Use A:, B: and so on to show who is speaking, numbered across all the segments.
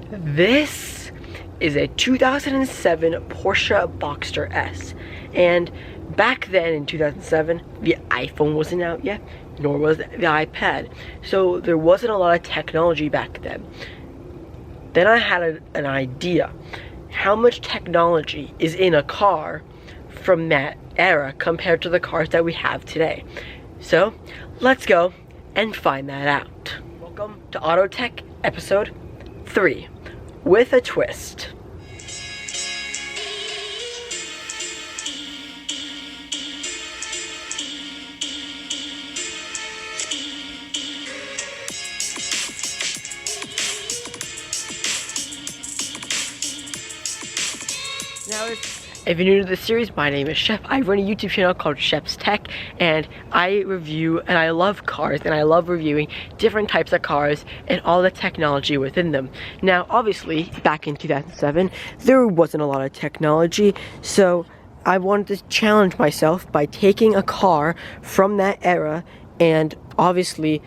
A: This is a 2007 Porsche Boxster S. And back then in 2007, the iPhone wasn't out yet, nor was the iPad. So there wasn't a lot of technology back then. Then I had an idea. How much technology is in a car from that era compared to the cars that we have today? So let's go and find that out. Welcome to Auto Tech episode 3 with a twist. Now, if you're new to this series, my name is Shep. I run a YouTube channel called Shep's Tech, and I review, and I love cars, and I love reviewing different types of cars and all the technology within them. Now, obviously, back in 2007, there wasn't a lot of technology, so I wanted to challenge myself by taking a car from that era and obviously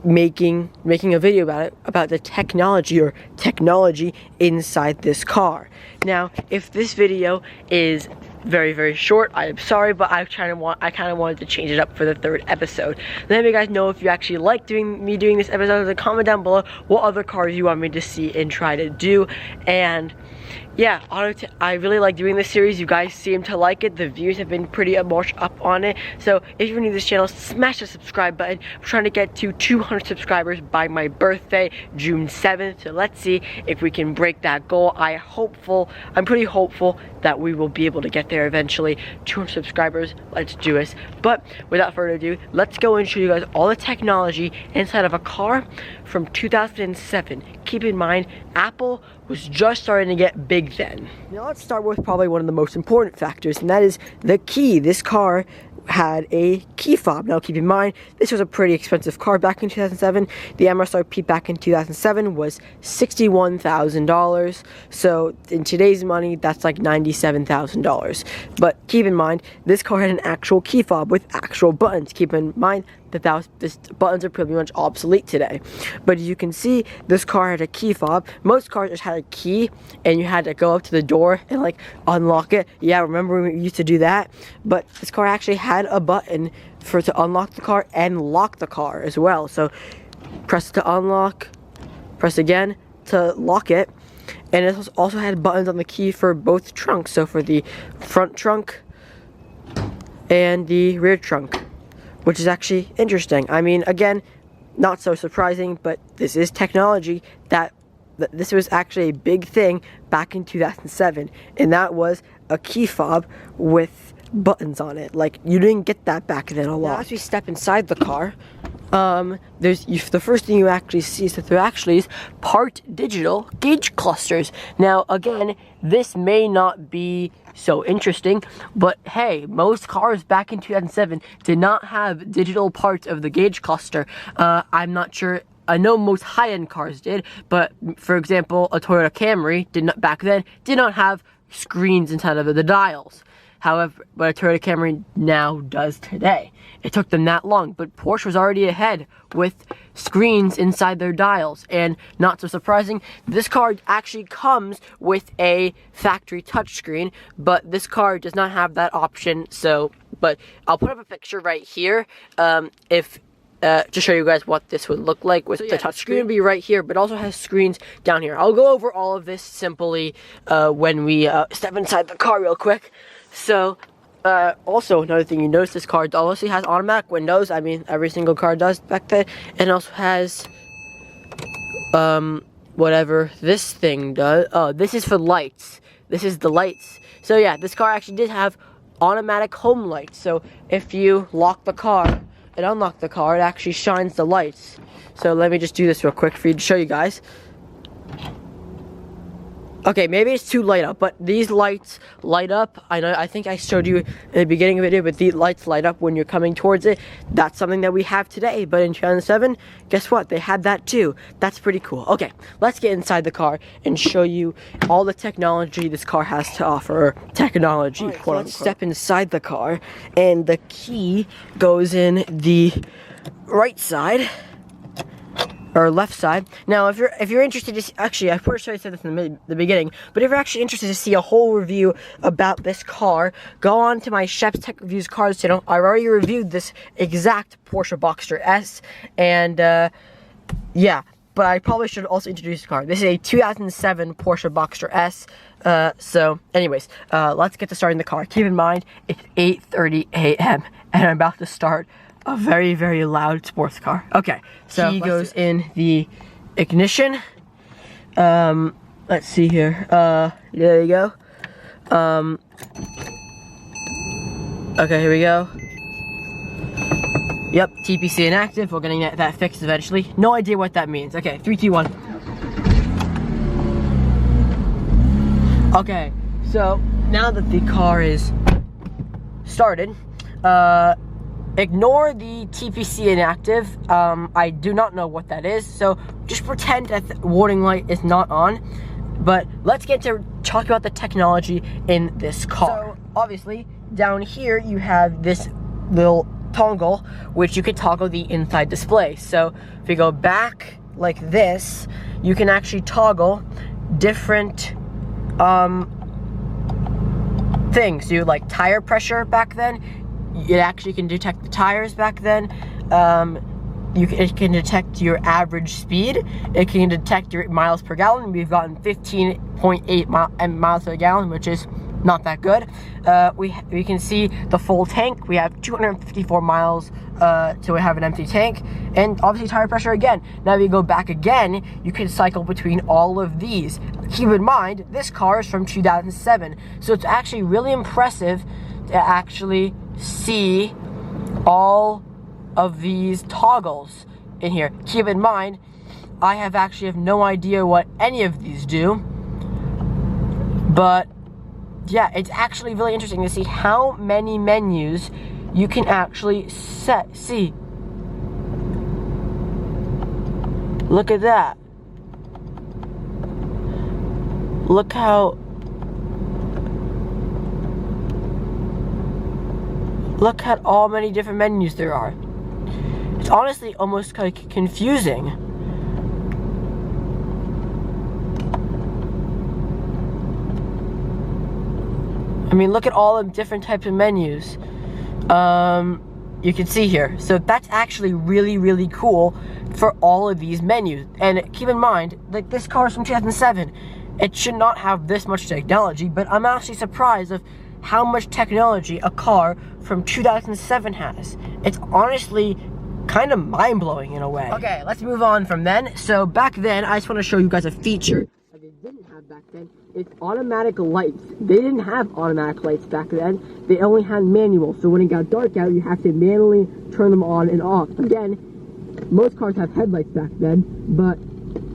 A: making a video about the technology inside this car. Now, if this video is very short, I am sorry, but I kind of wanted to change it up for the third episode. Let me guys know if you actually like me doing this episode. So comment down below what other cars you want me to see and try to do. And yeah, I really like doing this series. You guys seem to like it. The views have been pretty much up on it. So if you're new to this channel, smash the subscribe button. We're trying to get to 200 subscribers by my birthday, June 7th. So let's see if we can break that goal. I'm pretty hopeful that we will be able to get there eventually. 200 subscribers, let's do this. But without further ado, let's go and show you guys all the technology inside of a car from 2007. Keep in mind, Apple was just starting to get big then. Now let's start with probably one of the most important factors, and that is the key. This car had a key fob. Now keep in mind, this was a pretty expensive car back in 2007. The MSRP back in 2007 was $61,000. So in today's money, that's like $97,000. But keep in mind, this car had an actual key fob with actual buttons. Keep in mind that this buttons are pretty much obsolete today. But as you can see, this car had a key fob. Most cars just had a key and you had to go up to the door and like unlock it. Yeah, remember we used to do that? But this car actually had a button to unlock the car and lock the car as well. So press to unlock, press again to lock it. And it also had buttons on the key for both trunks. So for the front trunk and the rear trunk, which is actually interesting. I mean, again, not so surprising, but this is technology that this was actually a big thing back in 2007, and that was a key fob with buttons on it. Like, you didn't get that back then a lot. Now, as we step inside the car, the first thing you actually see is that there actually is part digital gauge clusters. Now, again, this may not be so interesting, but hey, most cars back in 2007 did not have digital parts of the gauge cluster. I'm not sure. I know most high-end cars did, but for example, a Toyota Camry back then did not have screens inside of the dials. However, but a Toyota Camry now does today. It took them that long, but Porsche was already ahead with screens inside their dials. And not so surprising, this car actually comes with a factory touchscreen, but this car does not have that option. So, but I'll put up a picture right here to show you guys what this would look like with the touchscreen. Would be right here, but also has screens down here. I'll go over all of this simply when we step inside the car real quick. So, also another thing you notice, this car obviously has automatic windows. I mean, every single car does back then. And also has, whatever this thing does. Oh, this is for lights. This is the lights. So yeah, this car actually did have automatic home lights. So if you lock the car and unlock the car, it actually shines the lights. So let me just do this real quick for you to show you guys. Okay, maybe it's too light up, but these lights light up. I think I showed you in the beginning of the video, but these lights light up when you're coming towards it. That's something that we have today, but in 2007, guess what? They had that too. That's pretty cool. Okay, let's get inside the car and show you all the technology this car has to offer. Technology, quote unquote. Let's step inside the car, and the key goes in the right side or left side. Now, if you're interested to see, actually, I first should have said this in the beginning, but if you're actually interested to see a whole review about this car, go on to my Chef's Tech Reviews Cars channel. I've already reviewed this exact Porsche Boxster S, and yeah, but I probably should also introduce the car. This is a 2007 Porsche Boxster S. So, anyways, let's get to starting the car. Keep in mind, it's 8:30 a.m. and I'm about to start a very, very loud sports car. Okay, so key goes in the ignition. Let's see here. There you go. Okay, here we go. Yep, TPC inactive. We're gonna get that fixed eventually. No idea what that means. Okay, 3, 2, 1. Okay, so now that the car is started, ignore the TPC inactive. I do not know what that is, so just pretend that the warning light is not on. But let's get to talk about the technology in this car. So obviously, down here you have this little toggle, which you could toggle the inside display. So if you go back like this, you can actually toggle different things. So like tire pressure back then, it actually can detect the tires back then. It can detect your average speed. It can detect your miles per gallon. We've gotten 15.8 miles per gallon, which is not that good. We can see the full tank. We have 254 miles till we have an empty tank, and obviously tire pressure again. Now if you go back again, you can cycle between all of these. Keep in mind, this car is from 2007, so it's actually really impressive to actually see all of these toggles in here. Keep in mind, I have no idea what any of these do, but yeah, it's actually really interesting to see how many menus you can actually see. Look at that. Look how Look at all many different menus there are. It's honestly almost kind of confusing. I mean, look at all the different types of menus you can see here. So that's actually really, really cool for all of these menus. And keep in mind, like, this car is from 2007. It should not have this much technology, but I'm actually surprised of how much technology a car from 2007 has. It's honestly kind of mind-blowing in a way. Okay, let's move on from then. So back then, I just want to show you guys a feature that they didn't have back then. It's automatic lights. They didn't have automatic lights back then. They only had manual. So when it got dark out, you have to manually turn them on and off. Again, most cars have headlights back then, but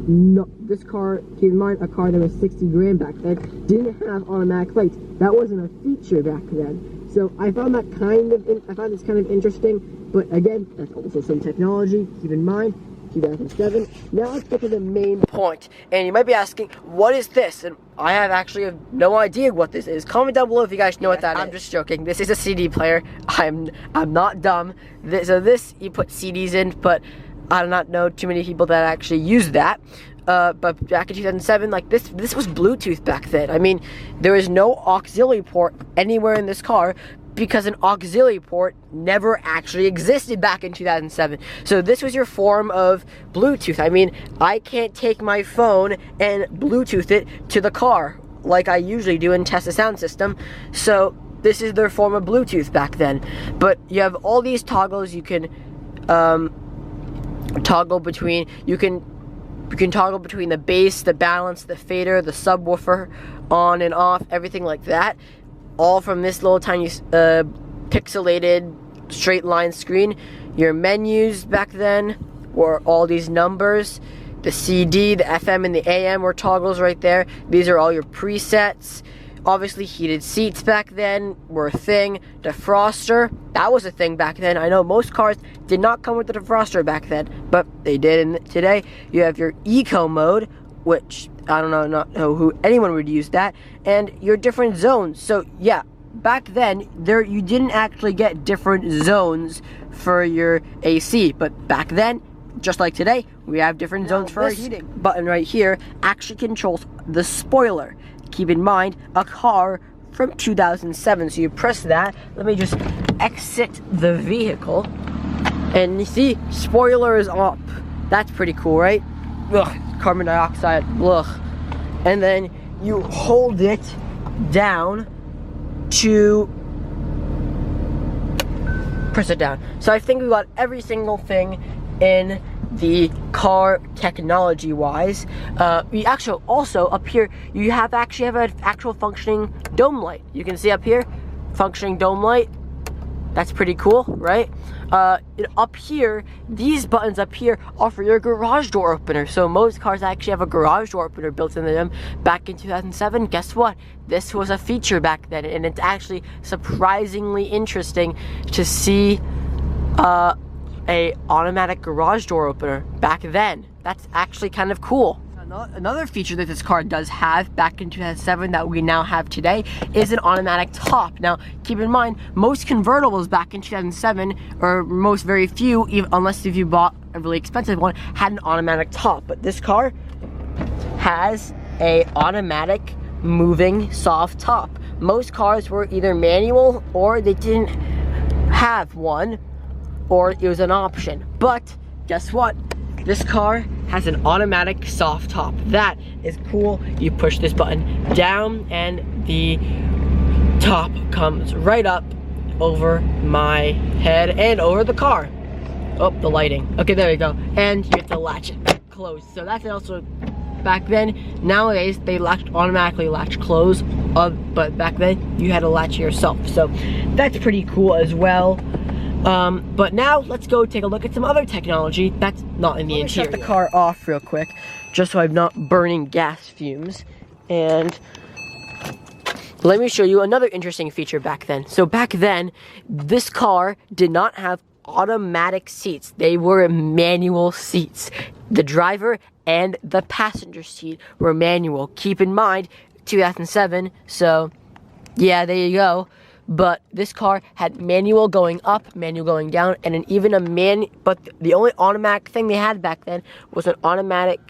A: no, this car, keep in mind, a car that was 60 grand back then, didn't have automatic lights. That wasn't a feature back then. So I found that this kind of interesting, but again, that's also some technology. Keep in mind, 2007. Now let's get to the main point. And you might be asking, what is this? And I have no idea what this is. Comment down below if you guys know what that is. I'm just joking. This is a CD player. I'm not dumb. So this, you put CDs in, but I do not know too many people that actually use that. But back in 2007, like this was Bluetooth back then. I mean, there was no auxiliary port anywhere in this car because an auxiliary port never actually existed back in 2007. So this was your form of Bluetooth. I mean, I can't take my phone and Bluetooth it to the car like I usually do and test the sound system. So this is their form of Bluetooth back then. But you have all these toggles you can toggle between. You can toggle between the bass, the balance, the fader, the subwoofer, on and off, everything like that. All from this little tiny pixelated straight line screen. Your menus back then were all these numbers. The CD, the FM, and the AM were toggles right there. These are all your presets. Obviously, heated seats back then were a thing. Defroster, that was a thing back then. I know most cars did not come with the defroster back then, but they did. And today, you have your eco mode, which I don't know who anyone would use that, and your different zones. So yeah, back then you didn't actually get different zones for your AC, but back then just like today, we have different zones for our heating. Button right here actually controls the spoiler. Keep in mind, a car from 2007, so you press that. Let me just exit the vehicle, and you see, spoiler is up. That's pretty cool, right? Ugh, carbon dioxide, ugh. And then you hold it down to press it down. So I think we got every single thing in the car technology wise. We actually also up here you actually have an actual functioning dome light. You can see up here, functioning dome light. That's pretty cool, right? Up here, these buttons up here are for your garage door opener. So most cars actually have a garage door opener built into them. Back in 2007, guess what? This was a feature back then, and it's actually surprisingly interesting to see a automatic garage door opener back then. That's actually kind of cool. Another feature that this car does have back in 2007 that we now have today is an automatic top. Now, keep in mind, most convertibles back in 2007, or most very few, unless if you bought a really expensive one, had an automatic top. But this car has a automatic moving soft top. Most cars were either manual or they didn't have one, or it was an option. But guess what? This car has an automatic soft top. That is cool. You push this button down and the top comes right up over my head and over the car. Oh, the lighting. Okay, there you go. And you have to latch it back closed. So that's also back then. Nowadays, they automatically latch closed, but back then you had to latch it yourself. So that's pretty cool as well. But now let's go take a look at some other technology that's not in the interior. Shut the car off real quick, just so I'm not burning gas fumes. And let me show you another interesting feature back then. So back then, this car did not have automatic seats. They were manual seats. The driver and the passenger seat were manual. Keep in mind, 2007, so yeah, there you go. But this car had manual going up, manual going down, and but the only automatic thing they had back then was an automatic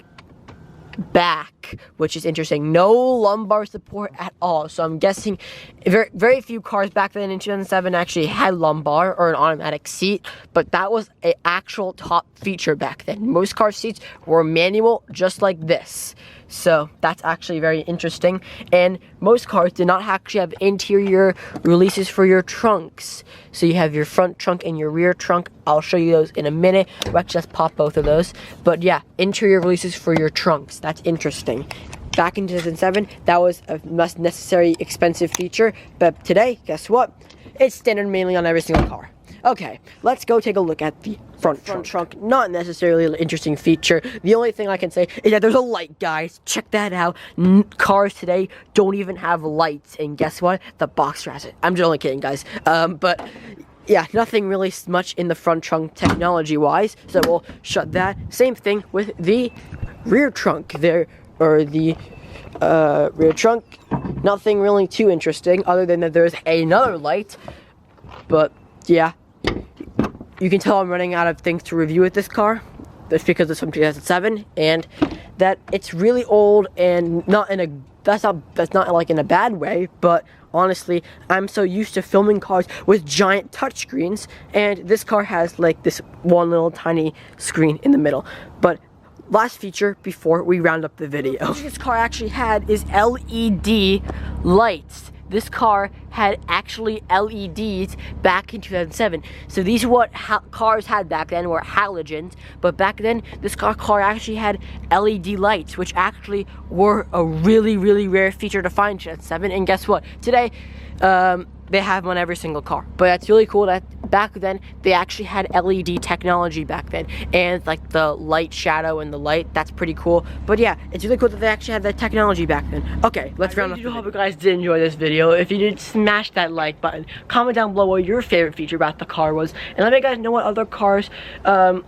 A: back, which is interesting. No lumbar support at all. So I'm guessing very few cars back then in 2007 actually had lumbar or an automatic seat, but that was an actual top feature back then. Most car seats were manual, just like this. So that's actually very interesting. And most cars did not actually have interior releases for your trunks. So you have your front trunk and your rear trunk. I'll show you those in a minute. Let's just pop both of those. But yeah, interior releases for your trunks. That's interesting. Back in 2007, that was a necessary expensive feature. But today, guess what? It's standard mainly on every single car. Okay, let's go take a look at the front trunk. Not necessarily an interesting feature. The only thing I can say is that there's a light, guys. Check that out. Cars today don't even have lights, and guess what? The Boxster has it. I'm just only kidding, guys. But yeah, nothing really much in the front trunk technology-wise. So we'll shut that. Same thing with the rear trunk there, or the rear trunk. Nothing really too interesting, other than that there's another light. But yeah. You can tell I'm running out of things to review with this car. That's because it's from 2007, and that it's really old and not in a that's not like in a bad way, but honestly, I'm so used to filming cars with giant touchscreens, and this car has like this one little tiny screen in the middle. But last feature before we round up the video. What this car actually had is LED lights. This car had actually LEDs back in 2007. So these are what cars had back then, were halogens. But back then, this car actually had LED lights, which actually were a really, really rare feature to find in 2007. And guess what? Today, they have them on every single car. But that's really cool that back then, they actually had LED technology back then. And like the light shadow and the light, that's pretty cool. But yeah, it's really cool that they actually had that technology back then. Okay, let's round up. I hope you guys did enjoy this video. If you did, smash that like button. Comment down below what your favorite feature about the car was. And let me guys know what other cars you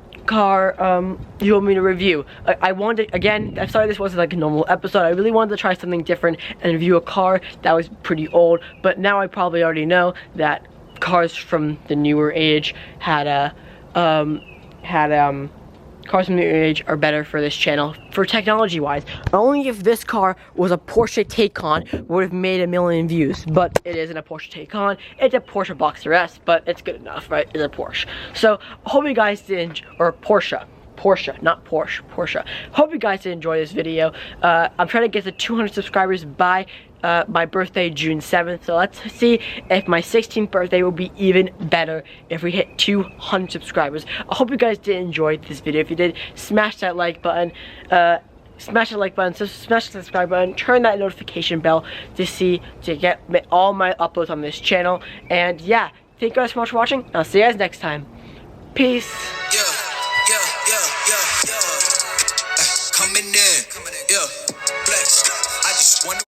A: want me to review. I wanted, again, I'm sorry this wasn't like a normal episode. I really wanted to try something different and review a car that was pretty old, but now I probably already know that cars from the newer age had cars from the age are better for this channel, for technology wise. Only if this car was a Porsche Taycan would have made 1 million views, but it isn't a Porsche Taycan, it's a Porsche Boxster S, but it's good enough, right? It's a Porsche. So hope you guys did, or Porsche, not Porsche, Porsche. Hope you guys did enjoy this video. I'm trying to get to 200 subscribers by my birthday, June 7th. So let's see if my 16th birthday will be even better if we hit 200 subscribers. I hope you guys did enjoy this video. If you did, smash that like button. Smash the like button, smash the subscribe button, turn that notification bell to get all my uploads on this channel. And yeah, thank you guys so much for watching. I'll see you guys next time. Peace. Coming in, yeah, flex. I just want